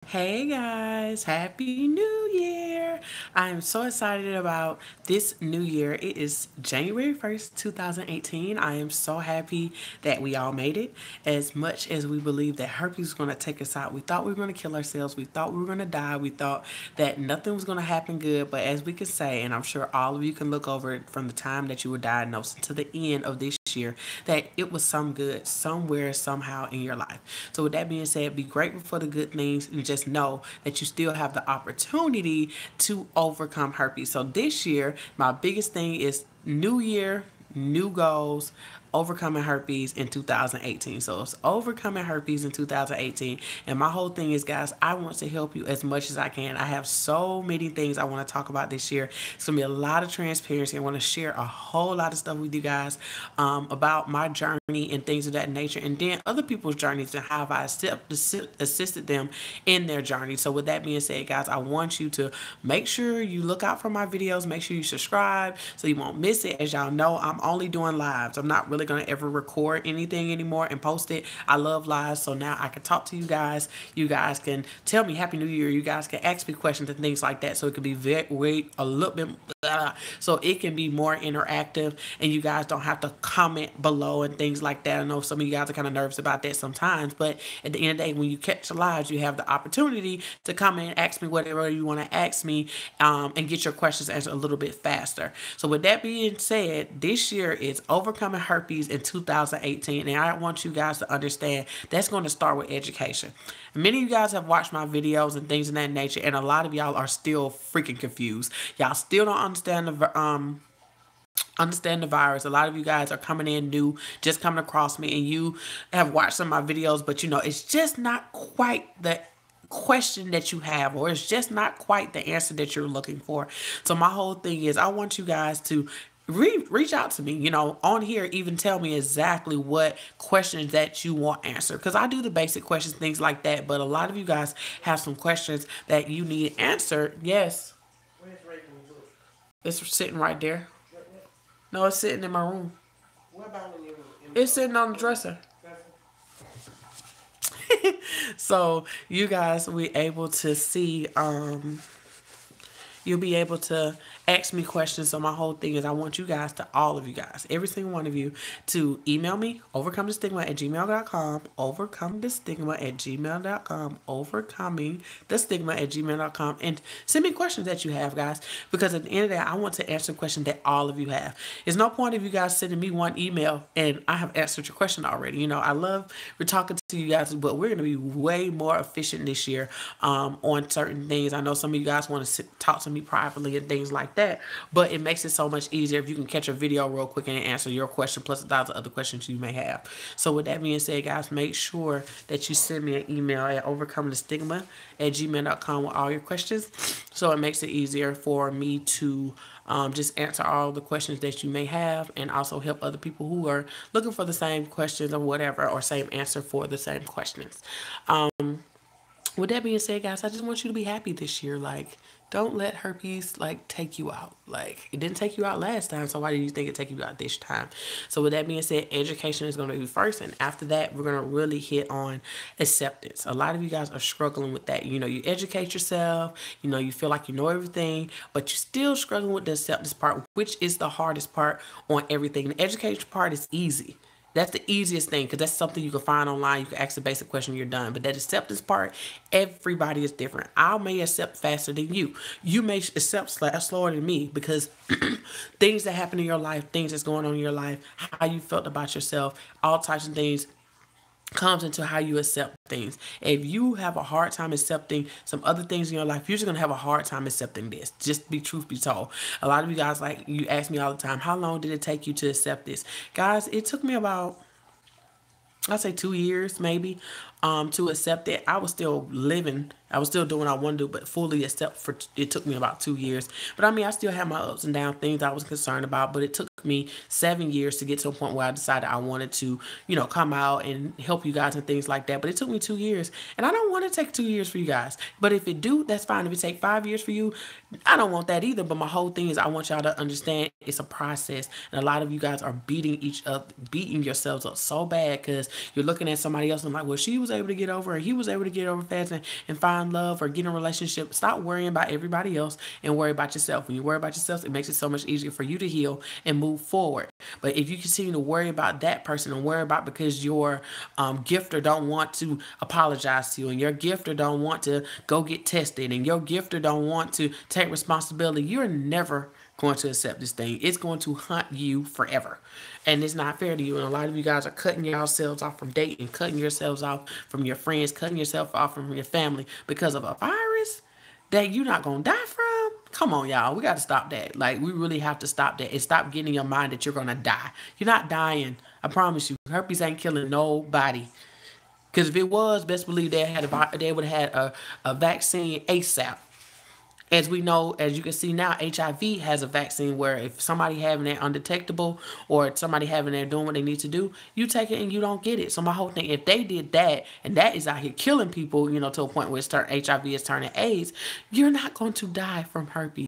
Hey guys, Happy New Year! I am so excited about this new year. It is January 1st, 2018. I am so happy that we all made it. As much as we believe that herpes was going to take us out, we thought we were going to kill ourselves, we thought we were going to die, we thought that nothing was going to happen good. But as we can say, and I'm sure all of you can look over it from the time that you were diagnosed to the end of this year, that it was some good somewhere, somehow in your life. So, with that being said, be grateful for the good things and just know that you still have the opportunity to overcome herpes. So, this year, my biggest thing is new year, new goals, overcoming herpes in 2018. So it's overcoming herpes in 2018. And my whole thing is, guys, I want to help you as much as I can. I have so many things I want to talk about this year. It's going to be a lot of transparency. I want to share a whole lot of stuff with you guys about my journey and things of that nature. And then other people's journeys and how I assisted them in their journey. So with that being said, guys, I want you to make sure you look out for my videos. Make sure you subscribe so you won't miss it. As y'all know, I'm only doing lives. I'm not really going to ever record anything anymore and post it. I love lives, so now I can talk to you guys. You guys can tell me Happy New Year. You guys can ask me questions and things like that, so it could be very a little bit so it can be more interactive, and you guys don't have to comment below and things like that. I know some of you guys are kind of nervous about that sometimes, but at the end of the day, when you catch the lives, you have the opportunity to come in and ask me whatever you want to ask me, and get your questions answered a little bit faster. So with that being said, this year is overcoming herpes in 2018, and I want you guys to understand that's going to start with education. Many of you guys have watched my videos and things of that nature, and a lot of y'all are still freaking confused. Y'all still don't understand the virus. A lot of you guys are coming in new, just coming across me, and you have watched some of my videos, but you know, it's just not quite the question that you have, or it's just not quite the answer that you're looking for. So my whole thing is, I want you guys to reach out to me, you know, on here. Even tell me exactly what questions that you want answered, because I do the basic questions, things like that, but a lot of you guys have some questions that you need answered. Yes, it's sitting right there. No, it's sitting in my room. It's sitting on the dresser. So you guys will be able to see, you'll be able to ask me questions. So my whole thing is, I want you guys to, all of you guys, every single one of you, to email me, overcomethestigma@gmail.com, overcomethestigma@gmail.com, overcomingthestigma@gmail.com, and send me questions that you have, guys, because at the end of the day, I want to answer questions that all of you have. There's no point of you guys sending me one email and I have answered your question already. You know, I love we're talking to you guys, but we're going to be way more efficient this year on certain things. I know some of you guys want to talk to me privately and things like that, but it makes it so much easier if you can catch a video real quick and answer your question plus 1,000 other questions you may have. So with that being said, guys, make sure that you send me an email at overcomethestigma@gmail.com with all your questions, so it makes it easier for me to just answer all the questions that you may have, and also help other people who are looking for the same questions or whatever, or same answer for the same questions. With that being said, guys, I just want you to be happy this year. Like, don't let herpes take you out. Like, it didn't take you out last time, so why do you think it take you out this time? So with that being said, education is going to be first, and after that, we're going to really hit on acceptance. A lot of you guys are struggling with that. You know, you educate yourself, you know, you feel like you know everything, but you're still struggling with the acceptance part, which is the hardest part on everything. The education part is easy. That's the easiest thing, because that's something you can find online. You can ask a basic question, you're done. But that acceptance part, everybody is different. I may accept faster than you. You may accept slower than me, because things that happen in your life, things that's going on in your life, how you felt about yourself, all types of things comes into how you accept things. If you have a hard time accepting some other things in your life, you're just gonna have a hard time accepting this. Just be truth be told. A lot of you guys, like, you ask me all the time, how long did it take you to accept this? Guys, it took me about, I'd say 2 years maybe, to accept it. I was still living. I was still doing what I want to do, but fully accept for it took me about 2 years. But I mean, I still had my ups and downs, things I was concerned about, but it took me 7 years to get to a point where I decided I wanted to, come out and help you guys and things like that. But it took me 2 years, and I don't want to take 2 years for you guys. But if it do, that's fine. If it take 5 years for you, I don't want that either. But my whole thing is I want y'all to understand it's a process, and a lot of you guys are beating yourselves up so bad because you're looking at somebody else and like, well, she was able to get over, or he was able to get over fast and find love or get in a relationship. Stop worrying about everybody else and worry about yourself. When you worry about yourself, it makes it so much easier for you to heal and move forward. But if you continue to worry about that person and worry about because your gifter don't want to apologize to you, and your gifter don't want to go get tested, and your gifter don't want to take responsibility, you're never going to accept this thing. It's going to hunt you forever. And it's not fair to you. And a lot of you guys are cutting yourselves off from dating, cutting yourselves off from your friends, cutting yourself off from your family because of a virus that you're not going to die from. Come on, y'all. We got to stop that. Like, we really have to stop that and stop getting in your mind that you're going to die. You're not dying. I promise you. Herpes ain't killing nobody. Because if it was, best believe they would have had a vaccine ASAP. As we know, as you can see now, HIV has a vaccine where if somebody having it undetectable or somebody having it doing what they need to do, you take it and you don't get it. So my whole thing, if they did that, and that is out here killing people, to a point where HIV is turning AIDS, you're not going to die from herpes.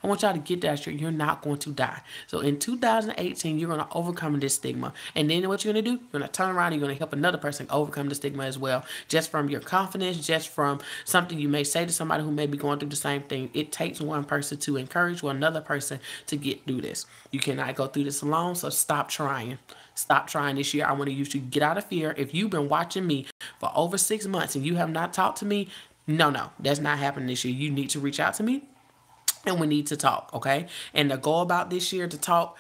I want y'all to get that straight. You're not going to die. So in 2018, you're going to overcome this stigma. And then what you're going to do, you're going to turn around and you're going to help another person overcome the stigma as well. Just from your confidence, just from something you may say to somebody who may be going through the same thing. It takes one person to encourage another person to get through this. You cannot go through this alone, so stop trying. Stop trying this year. I want you to get out of fear. If you've been watching me for over 6 months and you have not talked to me, no, that's not happening this year. You need to reach out to me and we need to talk, okay? And the goal about this year to talk,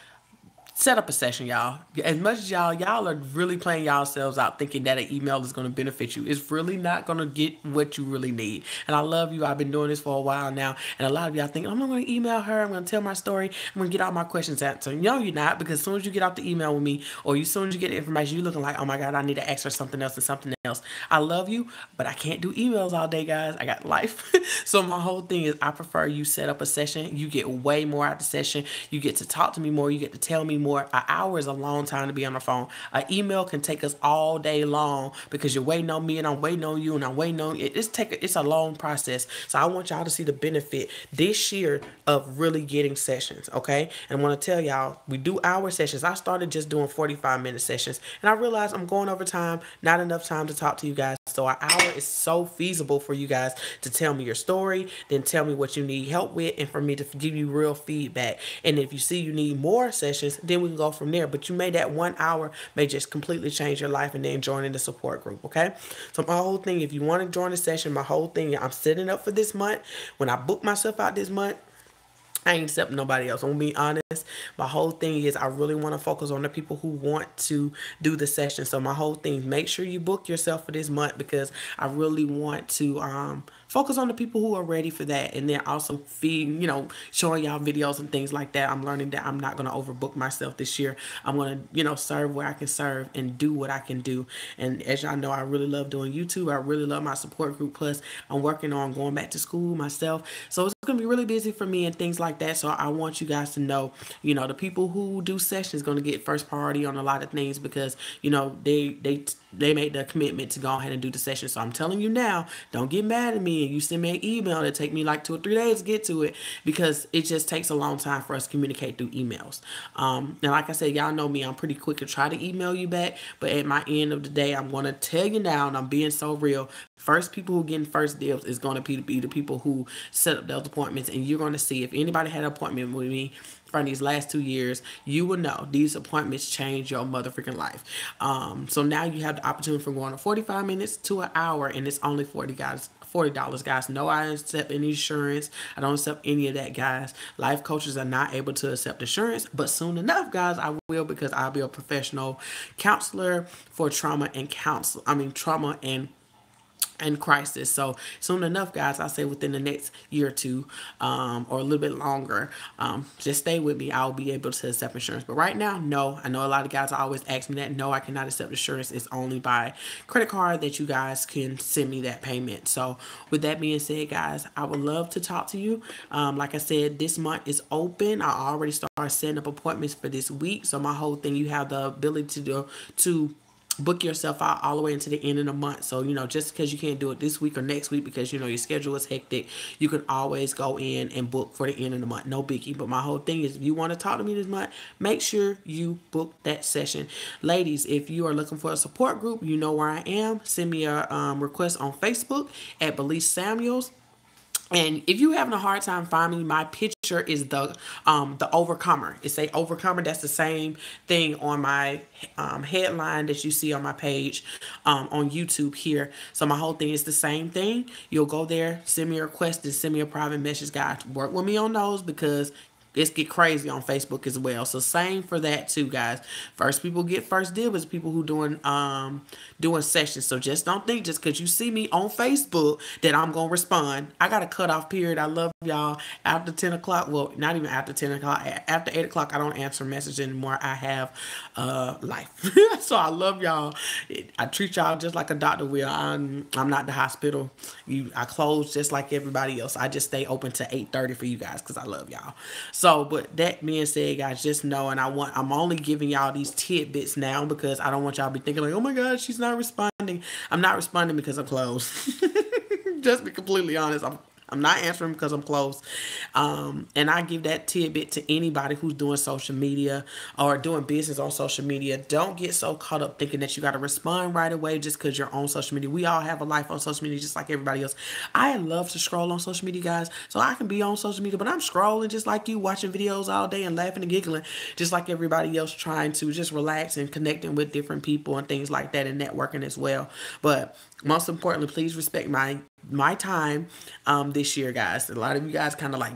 set up a session, y'all. As much as y'all are really playing yourselves out thinking that an email is going to benefit you. It's really not going to get what you really need. And I love you. I've been doing this for a while now. And a lot of y'all think, I'm not going to email her. I'm going to tell my story. I'm going to get all my questions answered. No, you're not. Because as soon as you get off the email with me, or as soon as you get the information, you're looking like, oh my God, I need to ask her something else and something else. I love you, but I can't do emails all day, guys. I got life. So my whole thing is I prefer you set up a session. You get way more out of the session. You get to talk to me more. You get to tell me more. An hour is a long time to be on the phone. An email can take us all day long because you're waiting on me and I'm waiting on you and I'm waiting on it. It's a long process. So I want y'all to see the benefit this year of really getting sessions, okay? And I want to tell y'all, we do hour sessions. I started just doing 45-minute sessions and I realized I'm going over time, not enough time to talk to you guys. So an hour is so feasible for you guys to tell me your story, then tell me what you need help with, and for me to give you real feedback. And if you see you need more sessions, then we can go from there. But you may, that 1 hour may just completely change your life and then join in the support group, okay? So my whole thing, if you want to join the session, my whole thing, I'm setting up for this month. When I book myself out this month, I ain't accepting nobody else. I'm gonna be honest. My whole thing is I really want to focus on the people who want to do the session. So my whole thing, make sure you book yourself for this month because I really want to focus on the people who are ready for that. And then also showing y'all videos and things like that. I'm learning that I'm not gonna overbook myself this year. I'm gonna, serve where I can serve and do what I can do. And as y'all know, I really love doing YouTube. I really love my support group. Plus, I'm working on going back to school myself. So it's gonna be really busy for me and things like that. So I want you guys to know, the people who do sessions going to get first priority on a lot of things because, they made the commitment to go ahead and do the session. So I'm telling you now, don't get mad at me and you send me an email that take me like 2 or 3 days to get to it because it just takes a long time for us to communicate through emails. And like I said, y'all know me, I'm pretty quick to try to email you back, but at my end of the day, I'm going to tell you now, and I'm being so real, first people who getting first dibs is going to be the people who set up those appointments, and you're going to see if anybody had an appointment with me from these last 2 years, you will know these appointments change your motherfucking life. So now you have the opportunity from going to 45 minutes to an hour, and it's only $40, guys. No, I don't accept any insurance. I don't accept any of that, guys. Life coaches are not able to accept insurance, but soon enough, guys, I will because I'll be a professional counselor for trauma and and crisis. So soon enough, guys, I say within the next year or two, or a little bit longer, just stay with me. I'll be able to accept insurance. But right now, no. I know a lot of guys always ask me that. No, I cannot accept insurance. It's only by credit card that you guys can send me that payment. So with that being said, guys, I would love to talk to you. Like I said, this month is open. I already started setting up appointments for this week. So my whole thing, you have the ability to book yourself out all the way into the end of the month. So, just because you can't do it this week or next week because, your schedule is hectic, you can always go in and book for the end of the month. No biggie. But my whole thing is, if you want to talk to me this month, make sure you book that session. Ladies, if you are looking for a support group, you know where I am. Send me a request on Facebook at Belize Samuels. And if you having a hard time finding me, my picture is the overcomer. It's a overcomer. That's the same thing on my headline that you see on my page on YouTube here. So my whole thing is the same thing. You'll go there, send me a request, and send me a private message, guys. Work with me on those because it's get crazy on Facebook as well. So same for that too, guys. First people get first deal is people who doing sessions. So just don't think just because you see me on Facebook that I'm gonna respond. I got a cutoff period. I love y'all. After 10 o'clock, well, not even after 10 o'clock. After 8 o'clock, I don't answer messages anymore. I have life. So I love y'all. I treat y'all just like a doctor will. I'm not the hospital. I close just like everybody else. I just stay open to 8:30 for you guys because I love y'all. So, but that being said, guys, just know, and I'm only giving y'all these tidbits now because I don't want y'all to be thinking like, oh my God, she's not responding. I'm not responding because I'm closed. Just be completely honest. I'm not answering because I'm close. And I give that tidbit to anybody who's doing social media or doing business on social media. Don't get so caught up thinking that you got to respond right away just because you're on social media. We all have a life on social media just like everybody else. I love to scroll on social media, guys. So I can be on social media, but I'm scrolling just like you, watching videos all day and laughing and giggling just like everybody else, trying to just relax and connecting with different people and things like that and networking as well. But most importantly, please respect my time this year, guys. A lot of you guys kind of like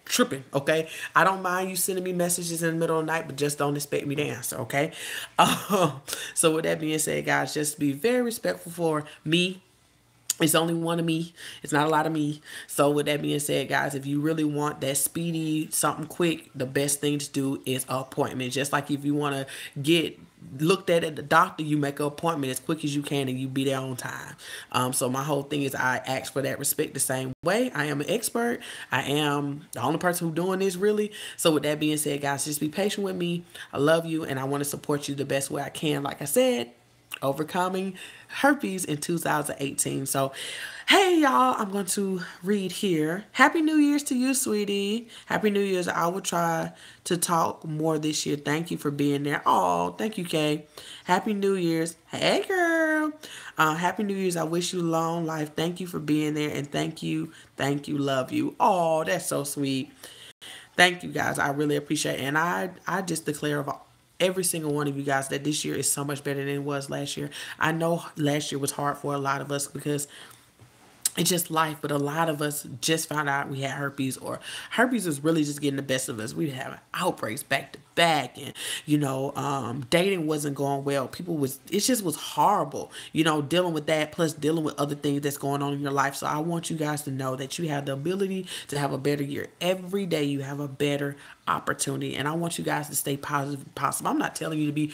tripping, okay? I don't mind you sending me messages in the middle of the night, but just don't expect me to answer, okay? So with that being said, guys, just be very respectful for me. It's only one of me. It's not a lot of me. So with that being said, guys, if you really want that speedy, something quick, the best thing to do is an appointment. Just like if you want to get looked at the doctor, you make an appointment as quick as you can and you be there on time. So my whole thing is I ask for that respect the same way. I am an expert. I am the only person who's doing this really. So with that being said, guys, just be patient with me. I love you and I want to support you the best way I can. Like I said, overcoming herpes in 2018. So, hey, y'all, I'm going to read here. Happy New Year's to you, sweetie. Happy New Year's. I will try to talk more this year. Thank you for being there. Oh, thank you, Kay. Happy New Year's. Hey, girl. Happy New Year's. I wish you long life. Thank you for being there. And thank you, love you. Oh, that's so sweet. Thank you, guys. I really appreciate it. And I just declare of every single one of you guys that this year is so much better than it was last year. I know last year was hard for a lot of us because it's just life, but a lot of us just found out we had herpes, or herpes was really just getting the best of us. We were having outbreaks back to back, and dating wasn't going well. It just was horrible, dealing with that, plus dealing with other things that's going on in your life. So I want you guys to know that you have the ability to have a better year. Every day you have a better opportunity, and I want you guys to stay positive. I'm not telling you to be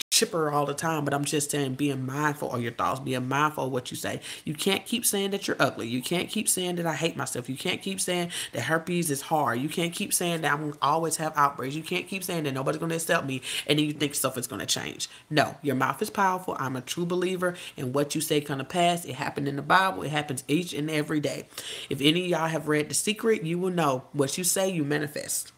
chipper all the time, but I'm just saying being mindful of your thoughts, being mindful of what you say. You can't keep saying that you're ugly. You can't keep saying that I hate myself. You can't keep saying that herpes is hard. You can't keep saying that I'm going to always have outbreaks. You can't keep saying that nobody's going to accept me, and then you think stuff is going to change. No, your mouth is powerful. I'm a true believer in what you say come to pass. It happened in the Bible. It happens each and every day. If any of y'all have read The Secret, you will know what you say, you manifest.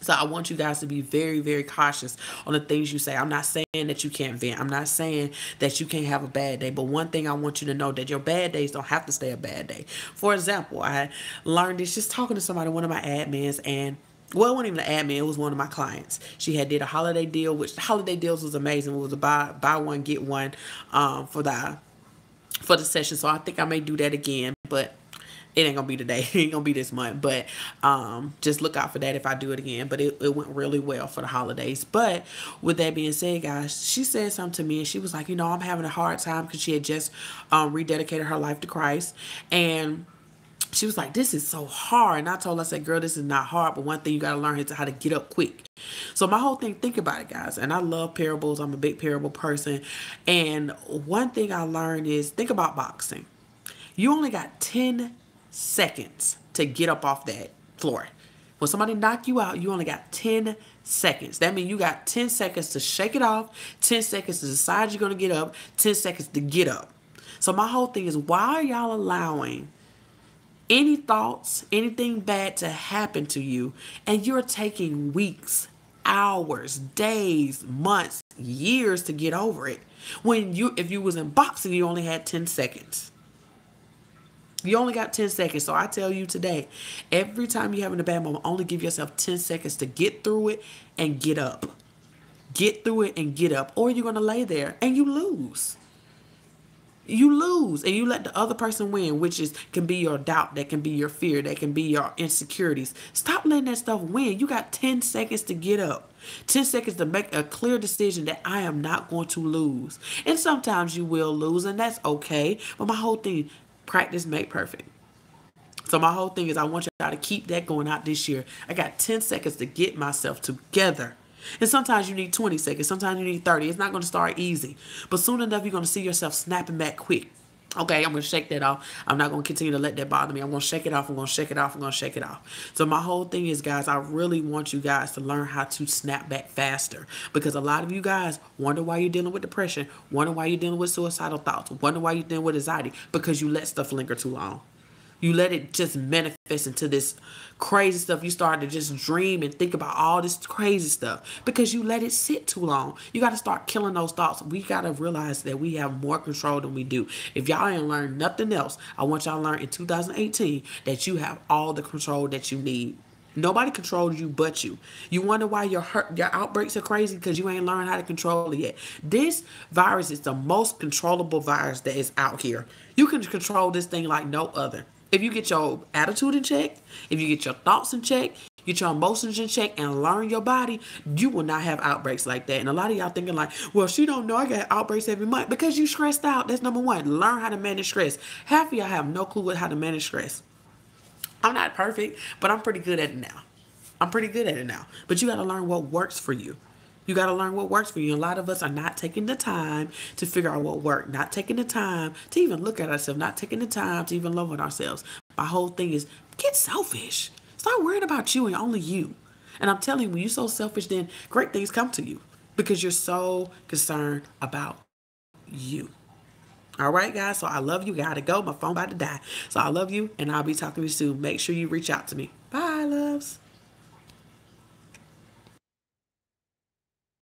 So I want you guys to be very, very cautious on the things you say. I'm not saying that you can't vent. I'm not saying that you can't have a bad day. But one thing I want you to know, that your bad days don't have to stay a bad day. For example, I learned this just talking to somebody, one of my admins, and well, it wasn't even an admin. It was one of my clients. She had did a holiday deal, which the holiday deals was amazing. It was a buy one, get one for the session. So I think I may do that again. But It ain't gonna be today. It ain't gonna be this month. But just look out for that if I do it again. But it went really well for the holidays. But with that being said, guys, she said something to me and she was like, I'm having a hard time because she had just rededicated her life to Christ. And she was like, this is so hard. And I told her, I said, girl, this is not hard. But one thing you got to learn is how to get up quick. So my whole thing, think about it, guys. And I love parables. I'm a big parable person. And one thing I learned is think about boxing. You only got 10 seconds to get up off that floor. When somebody knock you out, you only got 10 seconds. That means you got 10 seconds to shake it off, 10 seconds to decide you're going to get up, 10 seconds to get up. So my whole thing is, why are y'all allowing any thoughts, anything bad to happen to you, and you're taking weeks, hours, days, months, years to get over it? When if you was in boxing, you only had 10 seconds. You only got 10 seconds. So I tell you today, every time you're having a bad moment, only give yourself 10 seconds to get through it and get up. Get through it and get up. Or you're going to lay there and you lose. You lose and you let the other person win, which can be your doubt, that can be your fear, that can be your insecurities. Stop letting that stuff win. You got 10 seconds to get up. 10 seconds to make a clear decision that I am not going to lose. And sometimes you will lose, and that's okay. But my whole thing, practice make perfect. So my whole thing is I want y'all to keep that going out this year. I got 10 seconds to get myself together. And sometimes you need 20 seconds. Sometimes you need 30. It's not going to start easy. But soon enough, you're going to see yourself snapping back quick. Okay, I'm going to shake that off. I'm not going to continue to let that bother me. I'm going to shake it off. I'm going to shake it off. I'm going to shake it off. So my whole thing is, guys, I really want you guys to learn how to snap back faster. Because a lot of you guys wonder why you're dealing with depression. Wonder why you're dealing with suicidal thoughts. Wonder why you're dealing with anxiety. Because you let stuff linger too long. You let it just manifest into this crazy stuff. You start to just dream and think about all this crazy stuff because you let it sit too long. You got to start killing those thoughts. We got to realize that we have more control than we do. If y'all ain't learned nothing else, I want y'all to learn in 2018 that you have all the control that you need. Nobody controls you but you. You wonder why your outbreaks are crazy because you ain't learned how to control it yet. This virus is the most controllable virus that is out here. You can control this thing like no other. If you get your attitude in check, if you get your thoughts in check, get your emotions in check, and learn your body, you will not have outbreaks like that. And a lot of y'all thinking like, well, she don't know I got outbreaks every month because you stressed out. That's number one. Learn how to manage stress. Half of y'all have no clue how to manage stress. I'm not perfect, but I'm pretty good at it now. But you got to learn what works for you. You got to learn what works for you. A lot of us are not taking the time to figure out what works, not taking the time to even look at ourselves, not taking the time to even love on ourselves. My whole thing is get selfish. Start worrying about you and only you. And I'm telling you, when you're so selfish, then great things come to you because you're so concerned about you. All right, guys. So I love you. Gotta go. My phone about to die. So I love you, and I'll be talking to you soon. Make sure you reach out to me. Bye, loves.